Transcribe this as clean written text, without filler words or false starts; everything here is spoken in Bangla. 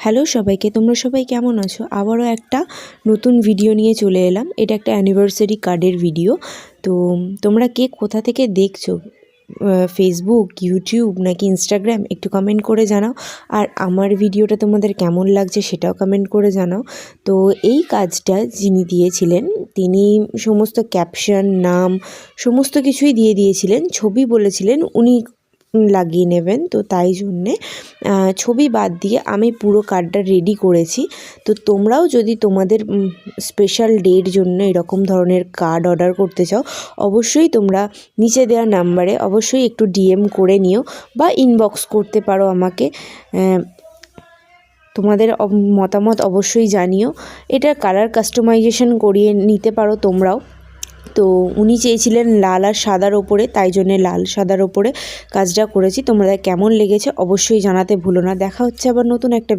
হ্যালো সবাইকে, তোমরা সবাই কেমন আছো? আবারও একটা নতুন ভিডিও নিয়ে চলে এলাম। এটা একটা অ্যানিভার্সারি কার্ডের ভিডিও। তো তোমরা কে কোথা থেকে দেখছো, ফেসবুক, ইউটিউব নাকি ইনস্টাগ্রাম, একটু কমেন্ট করে জানাও। আর আমার ভিডিওটা তোমাদের কেমন লাগছে সেটাও কমেন্ট করে জানাও। তো এই কাজটা যিনি দিয়েছিলেন তিনি সমস্ত ক্যাপশন, নাম সমস্ত কিছুই দিয়ে দিয়েছিলেন। ছবি বলেছিলেন উনি লাগিয়ে নেবেন, তো তাই জন্যে ছবি বাদ দিয়ে আমি পুরো কার্ডটা রেডি করেছি। তো তোমরাও যদি তোমাদের স্পেশাল ডের জন্য এরকম ধরনের কার্ড অর্ডার করতে চাও, অবশ্যই তোমরা নিচে দেওয়া নাম্বারে অবশ্যই একটু ডিএম করে নিও বা ইনবক্স করতে পারো আমাকে। তোমাদের মতামত অবশ্যই জানিও। এটা কালার কাস্টমাইজেশন করিয়ে নিতে পারো তোমরাও। তো উনি চেয়েছিলেন লাল আর সাদার ওপরে, তাই জন্যে লাল সাদার ওপরে কাজটা করেছি। তোমাদের কেমন লেগেছে অবশ্যই জানাতে ভুলো না। দেখা হচ্ছে আবার নতুন একটা